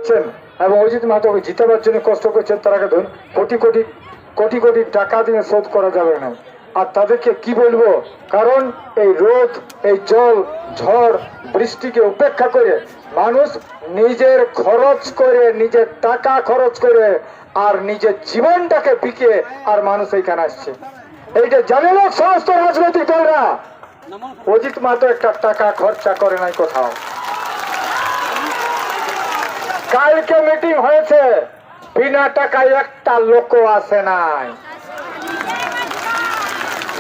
করছেন এবং অজিত মাহাতোকে জিতাবার জন্য কষ্ট করছেন, তারাকে কোটি কোটি কোটি কোটি টাকা দিয়ে শোধ করা যাবে না। আর তাদেরকে কি বলবো, কারণ এই রোদ, এই জল, ঝড়, বৃষ্টিকে উপেক্ষা করে মানুষ নিজের খরচ করে, নিজের টাকা খরচ করে আর নিজের জীবনটাকে বিকে আর মানুষ এইখানে আসছে। এইটা জানে না সমস্ত রাজনৈতিক দলরা। অজিত মাহাতো একটা টাকা খরচা করে নাই কোথাও। কালকে মিটিং হয়েছে, বিনা টাকায় একটা লোক আসে নাই।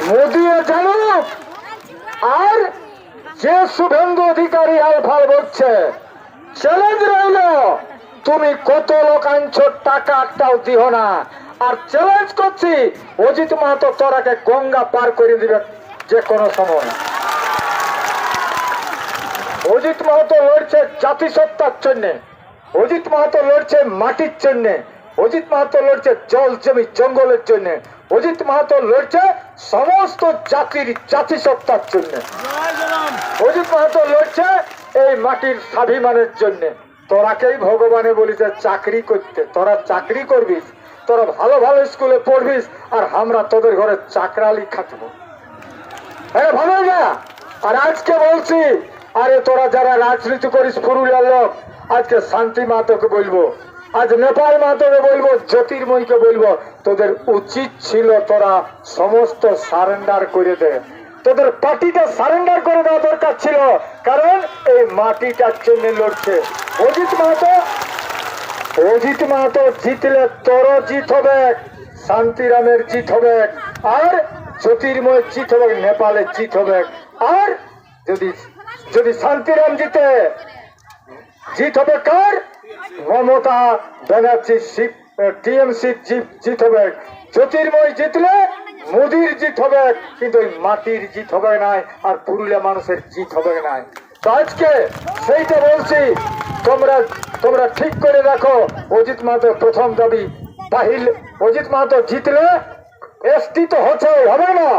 মোদিও জানুক, আর যে শুভেন্দু অধিকারী আলফাল বলছে, চ্যালেঞ্জ রইল, তুমি কত লোক আনছো, টাকা একটাও দিও না। আর চ্যালেঞ্জ করছি, অজিত মাহাতো তোরাকে গঙ্গা পার করে দিবে যে কোনো সময়। অজিত মাহাতো লড়ছে জাতিসত্তার জন্যে, অজিত মাহাতো লড়ছে মাটির জন্যে, অজিত মাহাতো লড়ছে জল জমি জঙ্গলের জন্য, অজিত মাহাতো লড়ছে সমস্ত জাতির জাতিসত্তার জন্য, অজিত মাহাতো লড়ছে এই মাটির স্বাভিমানের জন্য। তোরাকেই ভগবানে বলিছে চাকরি করতে, তোরা চাকরি করবিস, তোরা ভালো ভালো স্কুলে পড়বিস, আর আমরা তোদের ঘরে চাকরালি খাটবো। হ্যাঁ ভালো না? আর আজকে বলছি, আরে তোরা যারা রাজনীতি করিস পুরুলিয়ার লোক, আজকে শান্তি মাহাতোকে বলবো, আজ নেপাল মাহাতোকে বলবো, জ্যোতির্ময়কে বলবো, তোদের উচিত ছিল তোরা সমস্ত সারেন্ডার করে দে, তোদের পার্টিটা সারেন্ডার করে দেওয়া দরকার ছিল, কারণ এই মাটিটার জন্য লড়ছে। অজিত মাহাতো জিতলে তোর জিত হবে, শান্তিরামের জিত হবে, আর জ্যোতির্ময় জিত হবে, নেপালের জিত হবে। আর যদি শান্তিরাম জিতে, জিত হবে কার? মমতা ব্যানার্জি টিএমসি জিত হবে। জ্যোতির্ময় জিতলে মোদির জিত হবে, কিন্তু ওই মাটির জিত হবে না, আর পুরুলিয়া মানুষের জিত হবে না। তো আজকে সেইটা বলছি, তোমরা ঠিক করে রাখো। অজিত মাহাতো প্রথম দাবি, বাহিল অজিত মাহাতো জিতলে এসটি তো হচ্ছে, হবে না?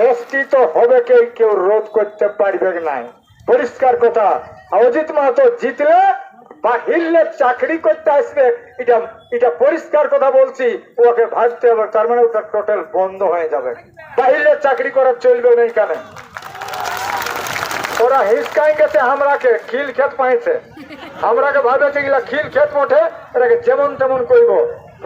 এসটি তো হবে, কেউ রোধ করতে পারবে না, পরিষ্কার কথা। অজিত মাহাতো জিতলে বাহিরে চাকরি করতে আসবে, এটা পরিষ্কার কথা বলছি। ওকে ভাবতে হবে, তার মানে ওটা টোটাল বন্ধ হয়ে যাবে, বাহিরে চাকরি করা চলবে না। কেন ওরা হিসকাই গেছে, আমরাকে খিল ক্ষেত পাইছে, আমরাকে ভাবেছে গিলা খিল ক্ষেত মোটে, এটাকে যেমন তেমন করব।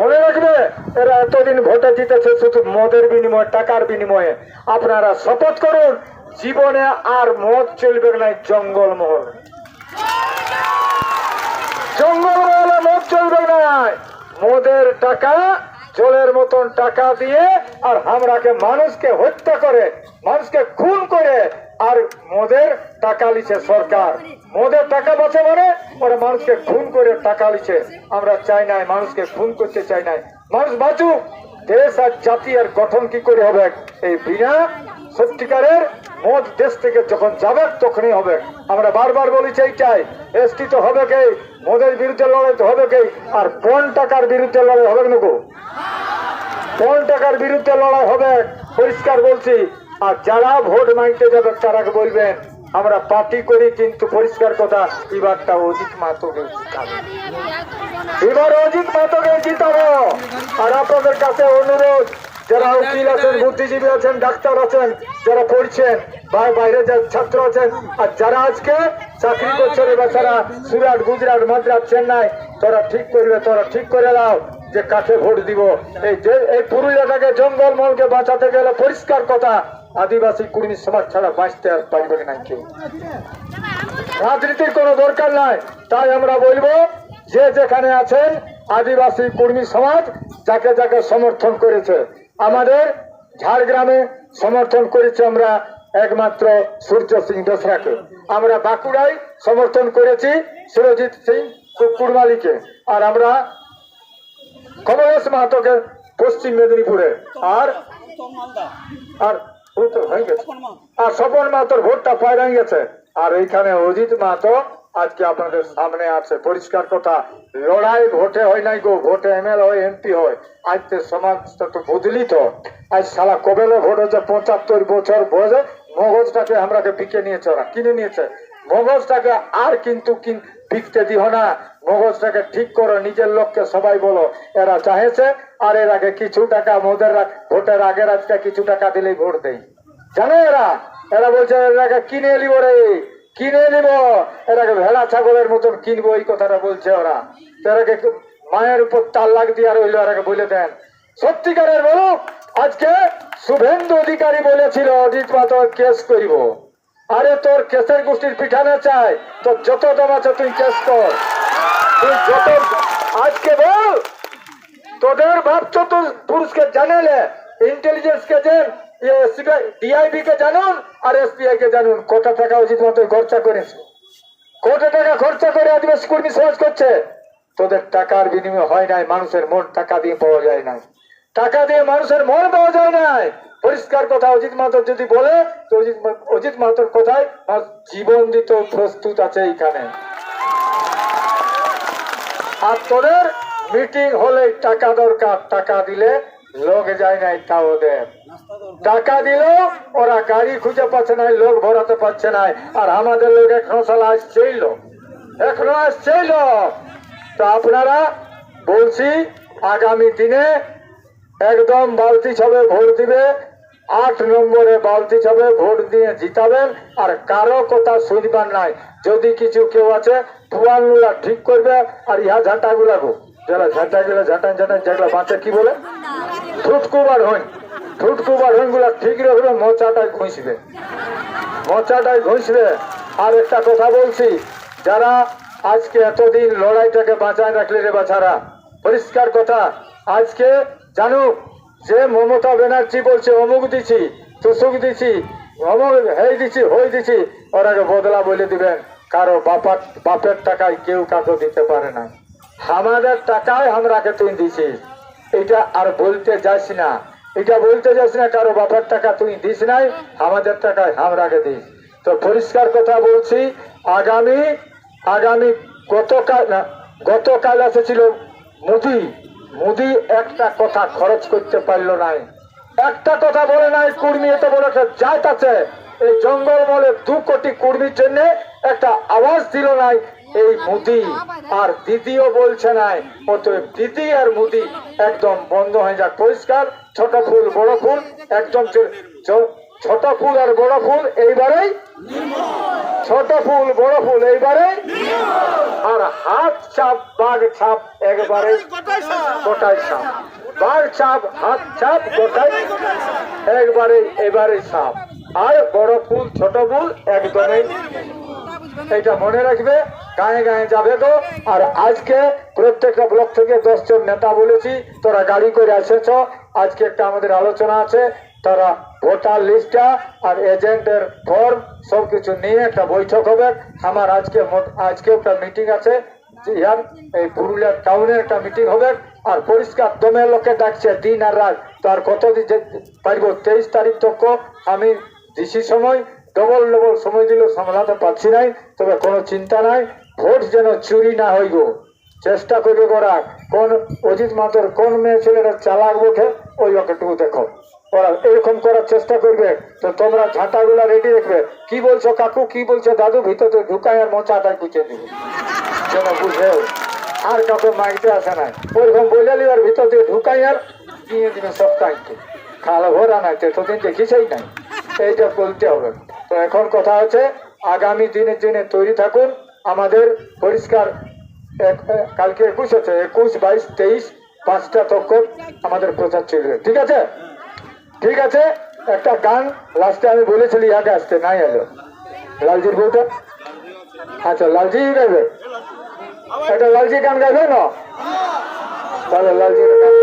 মনে রাখবে, এরা এতদিন ভোটে জিতেছে শুধু মদের বিনিময়ে, টাকার বিনিময়ে। আপনারা শপথ করুন, জীবনে আর মদ চলবে না, জঙ্গলমহল, জঙ্গলমহলে মদ চলবে না। মদের টাকা জলের মতন টাকা দিয়ে, আর আমরাকে মানুষকে হত্যা করে, মানুষকে খুন করে, আর মদের টাকা লিছে সরকার। মদের টাকা বাঁচে মানে ওরা মানুষকে খুন করে টাকা লিছে। আমরা চাই নাই, মানুষকে খুন করতে চাই নাই, মানুষ বাঁচুক। দেশ আর জাতি আর গঠন কি করে হবে? এই বিনা সত্যিকারের মদ দেশ থেকে যখন যাবে তখনই হবে। আমরা বারবার বলেছি এইটাই, এসটি তো হবে কে, মদের বিরুদ্ধে লড়াই তো হবে কে, আর পণ টাকার বিরুদ্ধে লড়াই হবে না গো, পণ টাকার বিরুদ্ধে লড়াই হবে, পরিষ্কার বলছি। আর যারা ভোট মাইতে যাবে তারাকে বলবেন আমরা পার্টি করি, কিন্তু পরিষ্কার কথা, এবারটা অজিত মাহাতোকে জিতাবো, এবার অজিত মাহাতোকে জিতাবো। আর আপনাদের কাছে অনুরোধ, যারা উকিল আছেন, বুদ্ধিজীবী আছেন, ডাক্তার আছেন, যারা পড়ছেন, বাইরে যারা ছাত্র আছেন, আর যারা আজকে চাকরি করছেন, বেচারা সুরাট, গুজরাট, মাদ্রাজ, চেন্নাই, তোরা ঠিক করবে, তোরা ঠিক করে নাও যে কাকে ভোট দিব। এই পুরুলিয়াটাকে, জঙ্গলমহলকে বাঁচাতে গেলে পরিষ্কার কথা, আদিবাসী কুর্মী সমাজ ছাড়া বাঁচতে আর পারবে না কেউ। রাজনীতির কোনো দরকার নাই। তাই আমরা বলবো, যে যেখানে আছেন আদিবাসী কুর্মী সমাজ, যাকে যাকে সমর্থন করেছে, আমাদের ঝাড়গ্রামে সমর্থন করেছে আমরা একমাত্র সূর্য সিং দোসরাকে, আমরা বাঁকুড়ায় সমর্থন করেছি সুরজিৎ সিং কুরমালিকে, আর আমরা কমলেশ মাহাতোকে পশ্চিম মেদিনীপুরে, আর স্বপন মাহাতোর ভোটটা পায় গেছে। আর এইখানে অজিত মাহাতো আজকে আপনাদের সামনে আছে, পরিষ্কার কথা। লড়াই ভোটে হয় নাই গো, ভোটে এমএলএ হয়, এমপি হয়। আজকে সমাজটা তো বদলিত। আজ সালা কবেলে ভোট হচ্ছে, 75 বছর বয়সে মগজটাকে আমরাকে বিকে নিয়েছে, ওরা কিনে নিয়েছে মগজটাকে। আর কিন্তু বিকতে দিও না, মগজটাকে ঠিক করো, নিজের লোককে সবাই বলো এরা চাহেছে, আর এর আগে কিছু টাকা মোদের ভোটের আগের আজকে কিছু টাকা দিলেই ভোট দেয়। জানো এরা এরা বলছে এরাকে কিনে নিব রে, কিনে নিব, এরাকে ভেড়া ছাগলের মতন কিনবো, এই কথাটা বলছে ওরা। এরাকে মায়ের উপর তাল্লাক দিয়ে রইল, এরাকে বলে দেন সত্যিকারের বলো। আজকে শুভেন্দু অধিকারী বলেছিল অজিত মাহাতো কেস করিব। আরে তোর কেসের গোষ্ঠীর পিঠানে চাই, তোর যত দাম আছে তুই কেস কর, তুই যত। আজকে বল তোদের ভাবছো তো পুরুষকে জানালে ইন্টেলিজেন্স কে দেন, ডিআইবি কে জানুন আর এসপিআই কে জানুন কত টাকা অজিত মাহাতো খরচা করেছে, কত টাকা খরচা করে আদিবাসী কর্মী সমাজ করছে। তোদের টাকার বিনিময় হয় নাই, মানুষের মন টাকা দিয়ে পাওয়া যায় নাই, টাকা দিয়ে মানুষের মন পাওয়া যায় নাই। পরিষ্কার কথা অজিত মাহাতো যদি বলে তো অজিত মাহাতোর কথায় জীবন দিতে প্রস্তুত আছে এইখানে। আর তোদের মিটিং হলে টাকা দরকার, টাকা দিলে লোক যায় নাই, তাও ওদের টাকা দিলেও ওরা গাড়ি খুঁজে পাচ্ছে না, লোক ভরাতে পারছে না। আর আমাদের লোক এখনো সালা আসছেইল, এখনো আসছেইল। তো আপনারা বলছি আগামী দিনে একদম বালতি ছবে ভোট দিবে, 8 নম্বরে বালতি ছবে ভোট দিয়ে জিতাবেন। আর কারো কথা শুনবার নাই, যদি কিছু কেউ আছে পুয়ানগুলা ঠিক করবে, আর ইহা ঝাঁটা গুলাগো যারা ঝাঁটা গুলা ঝাঁটান ঝাঁটান যেগুলা বাঁচে কি বলে ঠুটকুবার হইন, ঠুটকুবার হইন গুলা ঠিক রাখবে, মোচাটাই ঘুষবে, মোচাটাই ঘুষবে। আর একটা কথা বলছি, যারা আজকে এতদিন লড়াইটাকে বাঁচায় রাখলে রে বাছারা, পরিষ্কার কথা আজকে জানুক যে মমতা ব্যানার্জি বলছে অমুক দিছি তুসুক দিছি অমুক হেই দিছি হই দিছি, ওরাকে বদলা বলে দিবেন। কারো বাপের টাকায় কেউ কাউকে দিতে পারে না, আমাদের টাকায় আমরাকে তুই দিছিস, এটা আর বলতে যাস না, এটা বলতে যাস না কারো বাপের টাকা তুই দিস নাই, আমাদের টাকায় আমরাকে দিস। তো পরিষ্কার কথা বলছি, আগামী গতকাল এসেছিল মোদি একটা কথা খরচ করতে পারলো নাই, একটা কথা বলে নাই। কর্মী এত বড় একটা জাত আছে এই জঙ্গল বলে 2 কোটি কর্মীর জন্য একটা আওয়াজ দিল নাই এই মোদি। আর দিদিও বলছে নাই, অতএব দিদি আর মোদি একদম বন্ধ হয়ে যাক। পরিষ্কার ছোট ফুল বড় ফুল, একদম ছোট ফুল আর বড় ফুল এইবারেই, ছোট ফুল বড় ফুল এইবারেই, আর হাত ছাপ বাঘ ছাপ একবারে গোটাই ছাপ, বাঘ ছাপ হাত ছাপ গোটাই একবারে এবারে ছাপ। আর বড় ফুল ছোট ফুল একদমই, এটা মনে রাখবে, গায়ে গায়ে যাবে গো। আর আজকে প্রত্যেকটা ব্লক থেকে 10 জন নেতা বলেছি, তোরা গাড়ি করে এসেছ, আজকে একটা আমাদের আলোচনা আছে, তারা ভোটার লিস্টটা আর এজেন্টের ফর্ম সবকিছু নিয়ে একটা বৈঠক হবে। আমার আজকে একটা মিটিং আছে, এই পুরুলিয়া টাউনে একটা মিটিং হবে। আর পরিষ্কার দমের লোকে ডাকছে দিন আর রাত, তো আর কতদিন পারবো, 23 তারিখ তক আমি দিছি সময়, ডবল সময় দিলেও সামলাতে পারছি নাই। তবে কোনো চিন্তা নাই, ভোট যেন চুরি না হইব চেষ্টা করবে করা। কোন অজিত মাহাতোর কোন মেয়ে ছেলেরা চালাক বটে ওই একটু দেখো, ওরা এরকম করার চেষ্টা করবে। তো তোমরা ঝাঁটাগুলা রেডি রাখবে। কি বলছো কাকু, কি বলছো দাদু, ভিতরে ঢুকায় আর মোচাটাই কুচে দিবে যেন বুঝে, আর কাউকে মাইতে আসে নাই, ওইরকম বলে আর ভিতর দিয়ে ঢুকাই আর দিয়ে দিবে সব টাইমকে, খালা ভরা নাই, এতদিন দেখিছেই নাই, এইটা বলতে হবে। তো এখন কথা হচ্ছে আগামী দিনের জন্য তৈরি থাকুন। আমাদের পরিষ্কার কালকে 21 আছে, 21, 22, 23 5টা তক আমাদের প্রচার চলবে। ঠিক আছে, ঠিক আছে। একটা গান লাস্টে আমি বলেছিলি ইহাকে আসতে, নাই এলো লালজির বউটা। আচ্ছা লালজি গাইবে, একটা লালজি গান গাইবে না, তাহলে লালজির গান